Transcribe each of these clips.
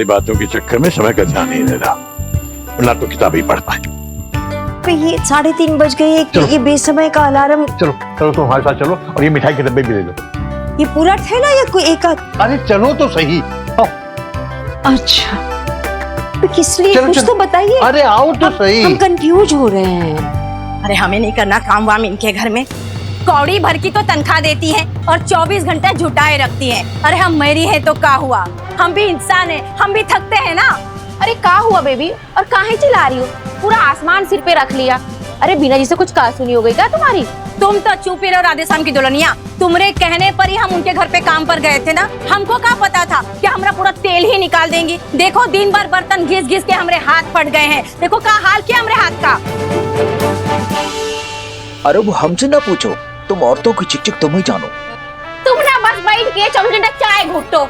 बातों के चक्कर में समय का ध्यान नहीं रह रहा, वरना तो किताब ही पढ़ पाए। ये 3:30 बज गए हैं कि ये बेसमय का अलार्म। चलो चलो तुम हमारे साथ चलो और ये मिठाई के डब्बे भी ले लो। ये पूरा ठेला या कोई एक आध? अरे चलो तो सही। अच्छा तो किस लिए, चलो, कुछ चलो। तो बताइए। अरे आओ तो सही। हम कंफ्यूज हो रहे हैं। अरे हमें नहीं करना काम वाम इनके घर में। कौड़ी भर की तो तनख्वाह देती है और 24 घंटा जुटाए रखती है। अरे हम मरी है तो क्या हुआ, हम भी इंसान है, हम भी थकते हैं ना। अरे का हुआ बेबी, और काहे चिल्ला रही हो? पूरा आसमान सिर पे रख लिया। अरे बिना जी से कुछ कहा सुनी हो गई क्या तुम्हारी? तुम तो चुप ही रहो राधेश्याम की दुल्हनिया। तुम्हारे कहने पर ही हम उनके घर पे काम पर गए थे ना। हमको क्या पता था कि हमारा पूरा तेल ही निकाल देंगी। देखो दिन भर बर्तन घिस घिस के हमारे हाथ फट गए हैं। देखो क्या हाल किया हमारे हाथ का। अरे वो हमसे ना पूछो, तुम औरतों की चिक चिक तुम ही जानो। तुम ना बस बैठ के 24 घंटा चाय घुटो।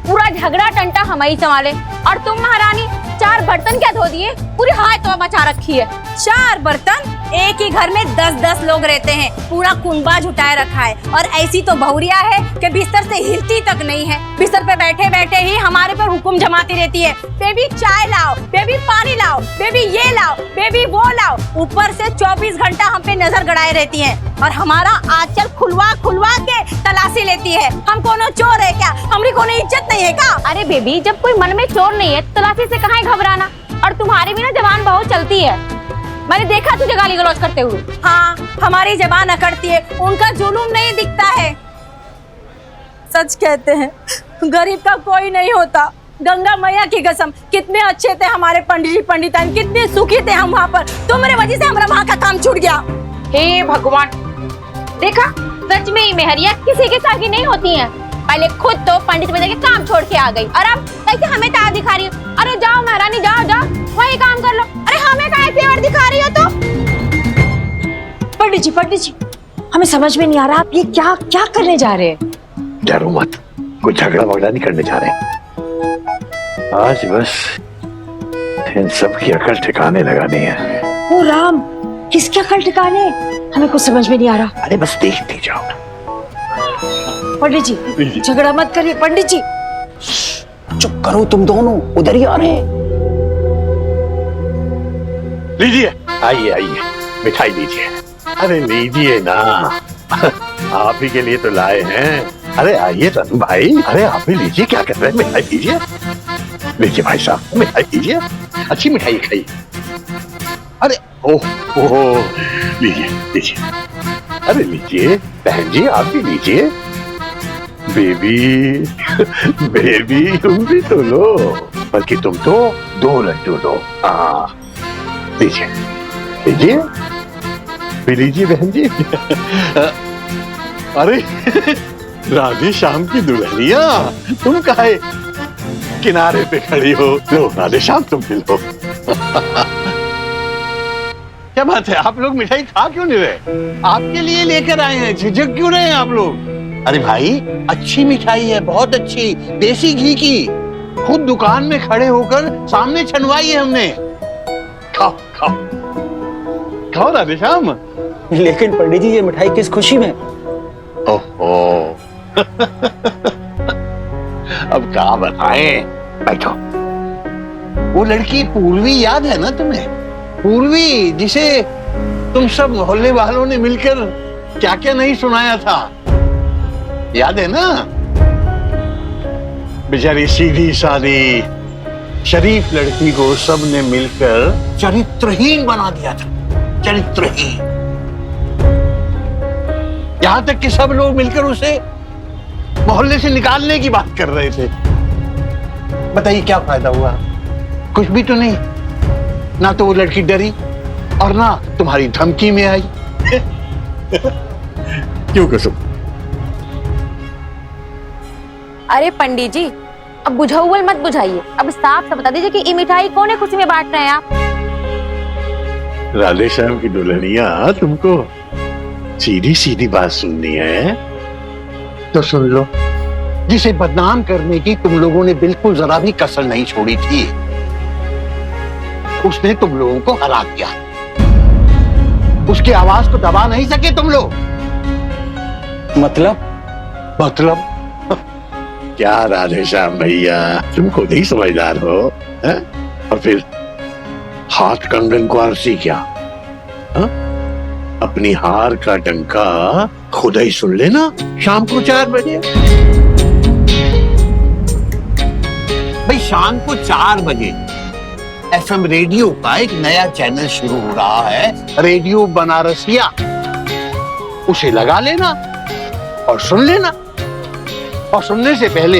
पूरा झगड़ा टंटा हम ही संभाले, और तुम महारानी 4 बर्तन क्या धो दिए? पूरी हाथ तो मचा रखी है। 4 बर्तन? एक ही घर में 10-10 लोग रहते हैं, पूरा कुंबा जुटाए रखा है। और ऐसी तो बहुरिया है कि बिस्तर से हिलती तक नहीं है। बिस्तर पे बैठे बैठे ही हमारे पर हुक्म जमाती रहती है, बेबी चाय लाओ, बेबी पानी लाओ, बेबी ये लाओ, बेबी वो लाओ। ऊपर से 24 घंटा हम पे नजर गड़ाए रहती है और हमारा आंचल खुलवा खुलवा के तलाशी लेती है। हम कोनो चोर है क्या? हमारी कोनो इज्जत नहीं है क्या? अरे बेबी, जब कोई मन में चोर नहीं है तलाशी से कहाँ घबराना। और तुम्हारी भी ना जबान बहुत चलती है, मैंने देखा तुझे गाली गलौज करते हुए। हाँ, हमारी जबान अकड़ती है, उनका जुलूम नहीं दिखता है। सच कहते हैं, गरीब का कोई नहीं होता। गंगा मैया की कसम, कितने अच्छे थे हमारे पंडित जी पंडितान, कितने सुखी थे हम वहाँ पर। तुम्हारे वजह से हमारा वहाँ का काम छूट गया। हे भगवान, देखा सच में ही मेहरिया किसी के साथ नहीं होती हैं। पहले खुद तो पंडित बन के काम छोड़ के आ गई, और अब कैसे हमें ताव दिखा रही हो? अरे जाओ महारानी, जाओ जाओ वही काम कर लो। अरे हमें काहे तेवर दिखा रही हो? तो पंडित जी हमें समझ में नहीं आ रहा, आप ये क्या क्या करने जा रहे हैं? डरो मत, कोई झगड़ा वगड़ा नहीं करने जा रहे। आज बस इन सब की अकल ठिकाने लगानी है। ओ राम, किसके अकल ठिकाने? हमें कुछ समझ में नहीं आ रहा। अरे बस देखते जाओ। पंडित जी झगड़ा मत करिए। पंडित जी चुप करो तुम दोनों, उधर ही आ रहे हैं। लीजिए, आइए आइए, मिठाई लीजिए। अरे लीजिए ना, आप ही के लिए तो लाए हैं। अरे आइए तनु भाई, अरे आप भी लीजिए, क्या कर रहे हैं? मिठाई लीजिए, लीजिए भाई साहब, मिठाई लीजिए, अच्छी मिठाई खाइए। अरे ओह ओह, लीजिए लीजिए, अरे लीजिए बहन जी, आप भी लीजिए। बेबी बेबी तुम भी तो लो, बल्कि तुम तो 2 लड्डू लो। लीजिए लीजिए, भी लीजिए बहन जी। अरे राधे श्याम की दुल्हनिया, तुम काहे किनारे पे खड़ी हो? लो राधे श्याम, तुम भी लो। क्या बात है, आप लोग मिठाई खा क्यों नहीं रहे? आपके लिए लेकर आए हैं, झिझक क्यों रहे हैं आप लोग? अरे भाई, अच्छी मिठाई है, बहुत अच्छी, देसी घी की, खुद दुकान में खड़े होकर सामने छनवाई है हमने। खाओ खाओ खाओ राधे श्याम। लेकिन पंडित जी, ये मिठाई किस खुशी में? ओहो अब क्या बताएं, बैठो। वो लड़की पूर्वी याद है ना तुम्हें? पूर्वी, जिसे तुम सब मोहल्ले वालों ने मिलकर क्या क्या नहीं सुनाया था, याद है ना? बेचारी सीधी सादी शरीफ लड़की को सबने मिलकर चरित्रहीन बना दिया था, चरित्रहीन। यहां तक कि सब लोग मिलकर उसे मोहल्ले से निकालने की बात कर रहे थे। बताइए क्या फायदा हुआ? कुछ भी तो नहीं। ना तो वो लड़की डरी और ना तुम्हारी धमकी में आई। क्यों कसम? अरे पंडित जी, अब बुझाउल मत बुझाइए, अब साफ से बता दीजिए कि ये मिठाई कौन है खुशी में बांट रहे हैं आप? राधे श्याम की दुल्हनिया, तुमको सीधी सीधी बात सुननी है तो सुन लो। जिसे बदनाम करने की तुम लोगों ने बिल्कुल जरा भी कसर नहीं छोड़ी थी, उसने तुम लोगों को हरा दिया। उसकी आवाज को दबा नहीं सके तुम लोग। मतलब? क्या राधे श्याम भैया, तुम खुद ही समझदार हो, हैं? और फिर हाथ कंगन को आरसी क्या? हा? अपनी हार का डंका खुद ही सुन लेना शाम को 4 बजे। भाई शाम को 4 बजे FM रेडियो का एक नया चैनल शुरू हो रहा है, रेडियो बनारसिया, उसे लगा लेना और सुन लेना। और सुनने से पहले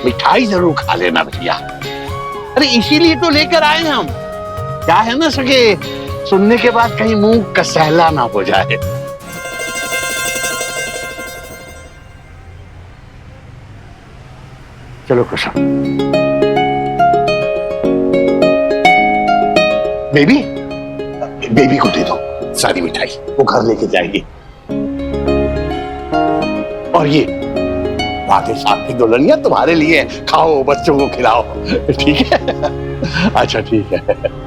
मिठाई जरूर खा लेना भैया। अरे इसीलिए तो लेकर आए हम, क्या है ना सके, सुनने के बाद कहीं मुंह का सहला ना हो जाए। चलो कुशल। बेबी, बेबी को दे दो सारी मिठाई, वो घर लेके जाएगी। और ये राधे साहब की दुल्हनिया तुम्हारे लिए, खाओ बच्चों को खिलाओ, ठीक है? अच्छा ठीक है।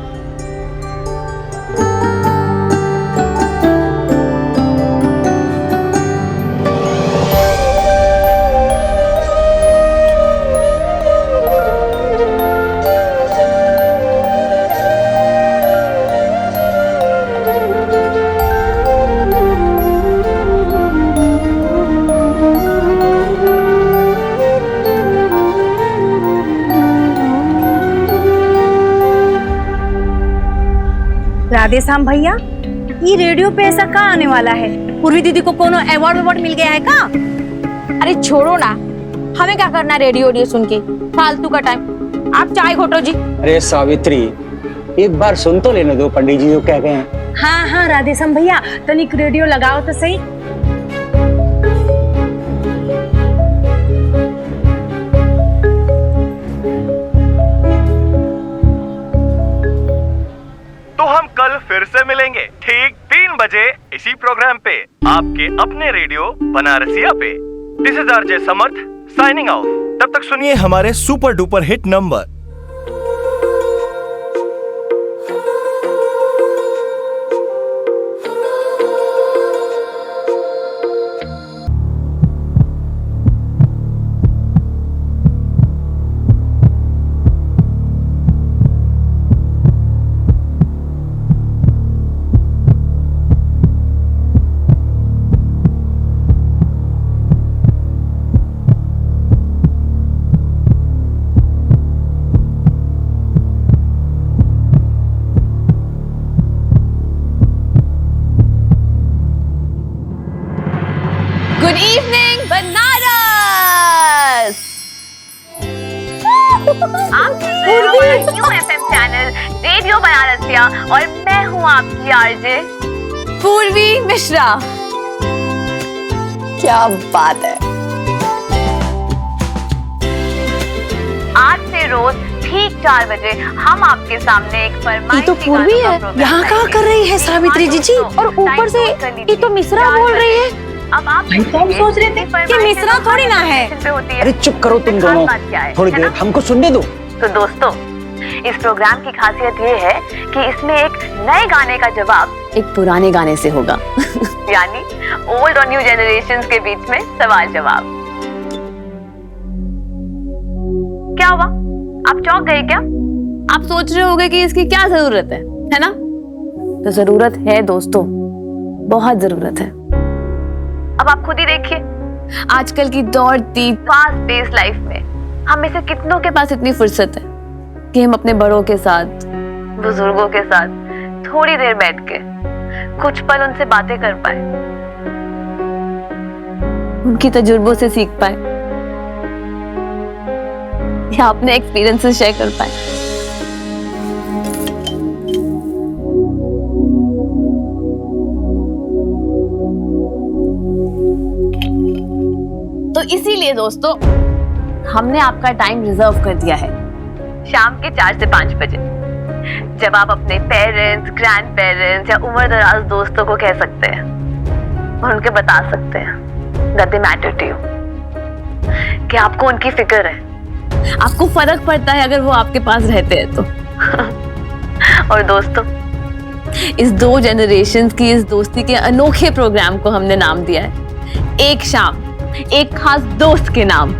राधे श्याम भैया, ये रेडियो पे ऐसा कहाँ आने वाला है? पूर्वी दीदी को कोनो अवार्ड मिल गया है का? अरे छोड़ो ना, हमें क्या करना रेडियो सुन के, फालतू का टाइम। आप चाय घोटो जी। अरे सावित्री, एक बार सुन तो लेने दो पंडित जी जो कह गए हैं। हाँ हाँ राधे श्याम भैया, तनिक रेडियो लगाओ तो सही। तो हम कल फिर से मिलेंगे ठीक 3 बजे इसी प्रोग्राम पे, आपके अपने रेडियो बनारसिया पे। This is RJ Samarth signing off. तब तक सुनिए हमारे super duper hit number. Good evening Banaras. आप सुन रहे हो न्यू FM चैनल रेडियो बनारसिया और मैं हूँ आपकी आरजे पूर्वी मिश्रा। क्या बात है। आज से रोज ठीक 4 बजे हम आपके सामने एक फरमाइश। ये तो पूर्वी है, यहाँ क्या कर रही है सावित्री जी? और ऊपर से ये तो मिश्रा बोल रही है। अब आप हम सोच रहे थे कि मिश्रा थोड़ी ना है। अरे चुप करो तुम दोनों, थोड़ी देर हमको सुनने दो। तो दोस्तों, इस प्रोग्राम की खासियत ये है कि इसमें एक नए गाने का जवाब एक पुराने गाने से होगा यानी ओल्ड और न्यू जनरेशंस के बीच में सवाल जवाब। क्या हुआ, आप चौंक गए क्या? आप सोच रहे होंगे कि इसकी क्या जरूरत है ना? तो जरूरत है दोस्तों, बहुत जरूरत है। अब आप खुद ही देखिए, आजकल की दौड़ती फास्ट पेस लाइफ में हम में से कितनों के पास इतनी फुर्सत है कि हम अपने बड़ों के साथ, बुजुर्गों के साथ थोड़ी देर बैठ के कुछ पल उनसे बातें कर पाए, उनकी तजुर्बों से सीख पाए या अपने एक्सपीरियंसेस शेयर कर पाए। तो इसीलिए दोस्तों, हमने आपका टाइम रिजर्व कर दिया है शाम के 4 से 5 बजे, जब आप अपने पेरेंट्स, ग्रैंड पेरेंट्स या उम्रदराज दोस्तों को कह सकते हैं और उनके बता सकते हैं that they matter to you, कि आपको उनकी फिक्र है, आपको फर्क पड़ता है अगर वो आपके पास रहते हैं तो और दोस्तों, इस 2 जनरेशंस की इस दोस्ती के अनोखे प्रोग्राम को हमने नाम दिया है एक शाम एक खास दोस्त के नाम।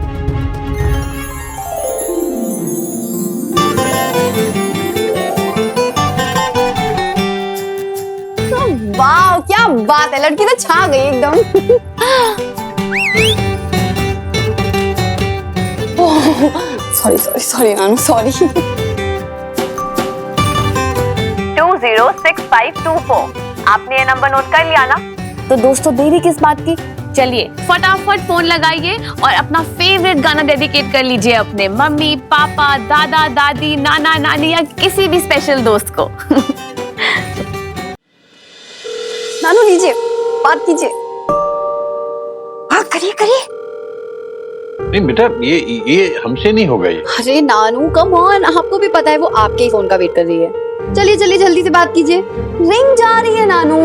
है, लड़की तो छा गई एकदम। सॉरी सॉरी सॉरी नानू, सॉरी। 206524 आपने ये नंबर नोट कर लिया ना? तो दोस्तों देरी किस बात की? चलिए फटाफट फोन लगाइए और अपना फेवरेट गाना डेडिकेट कर लीजिए अपने मम्मी पापा दादा दादी नाना नानी या किसी भी स्पेशल दोस्त को। नानू लीजिए, बात कीजिए। हाँ करिए करिए। नहीं बेटा, ये हमसे नहीं होगा ये। अरे नानू कम ऑन, आपको भी पता है वो आपके ही फोन का वेट कर रही है। चलिए चलिए जल्दी से बात कीजिए, रिंग जा रही है नानू।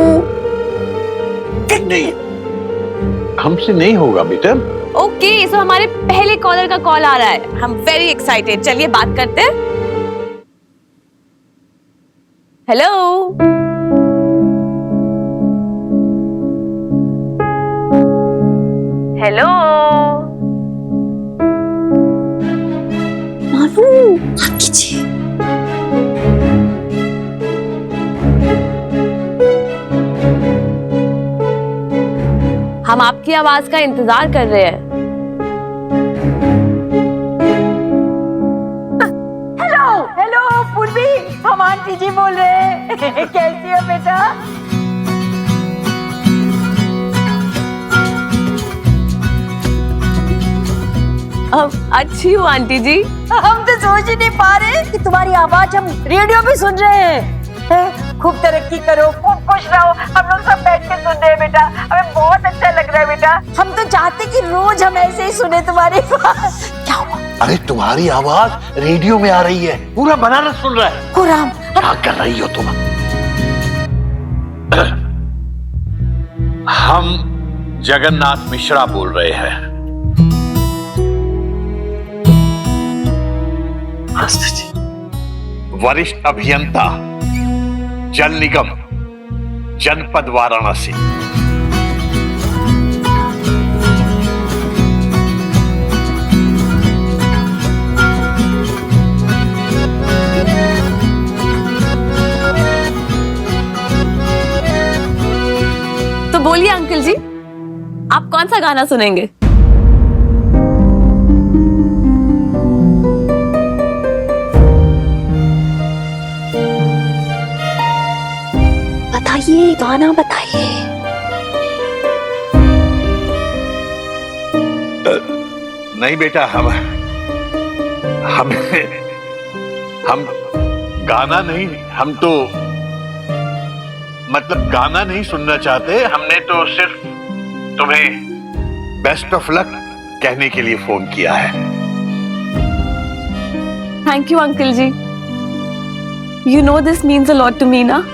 नहीं, हमसे नहीं होगा बेटा। ओके, सो हमारे पहले कॉलर का कॉल आ रहा है। हम वेरी एक्साइटेड, चलिए बात करते हैं। हेलो, हेलो नानू बात कीजिए। हम आपकी आवाज का इंतजार कर रहे हैं। हेलो पूर्वी, हम आंटी जी बोल रहे हैं। कैसी हो बेटा? अच्छी हूँ आंटी जी। हम तो सोच ही नहीं पा रहे कि तुम्हारी आवाज हम रेडियो पे सुन रहे हैं। खूब तरक्की करो, खूब खुश रहो। हम लोग सब बैठ के सुन रहे हैं बेटा, हमें बहुत अच्छा लग रहा है बेटा। हम तो चाहते कि रोज हम ऐसे ही सुने तुम्हारी आवाज। क्या हुआ? अरे तुम्हारी आवाज रेडियो में आ रही है, पूरा बनारस सुन रहा है। हो राम, क्या कर रही हो तुम? हम जगन्नाथ मिश्रा बोल रहे हैं। वरिष्ठ अभियंता जल निगम जनपद वाराणसी। तो बोलिए अंकल जी, आप कौन सा गाना सुनेंगे? बताइए, गाना बताइए। नहीं बेटा, हम गाना नहीं, हम तो मतलब गाना नहीं सुनना चाहते। हमने तो सिर्फ तुम्हें बेस्ट ऑफ लक कहने के लिए फोन किया है। Thank you uncle ji, you know this means a lot to me ना।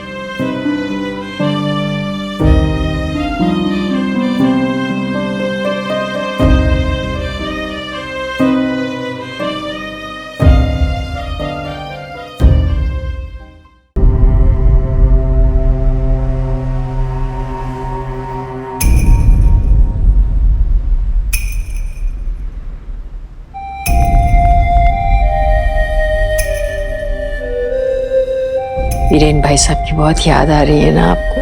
वीरेन भाई साहब की बहुत याद आ रही है ना आपको?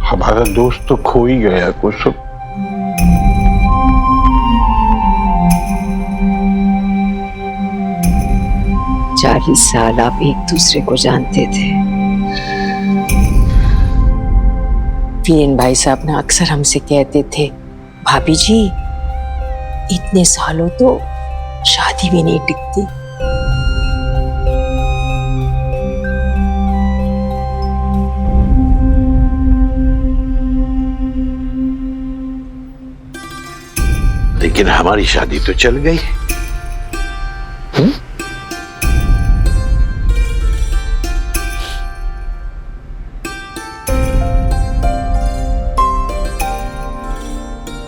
हमारा दोस्त तो खो ही गया कुछ। 40 साल आप एक दूसरे को जानते थे। वीरेन भाई साहब ना अक्सर हमसे कहते थे, भाभी जी इतने सालों तो शादी भी नहीं टिकती। लेकिन हमारी शादी तो चल गई।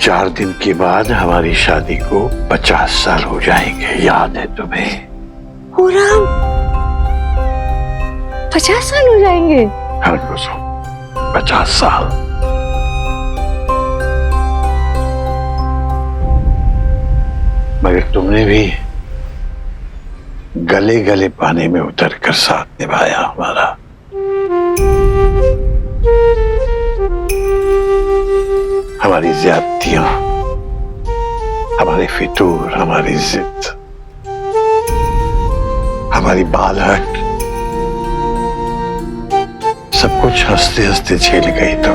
चार दिन के बाद हमारी शादी को 50 साल हो जाएंगे, याद है तुम्हें? हो राम, 50 साल हो जाएंगे? हाँ दोस्तों, 50 साल। मगर तुमने भी गले गले पानी में उतर कर साथ निभाया हमारा। हमारी ज्यादतियां, हमारे फितूर, हमारी जिद, हमारी बालहट, सब कुछ हंसते हंसते झेल गई तो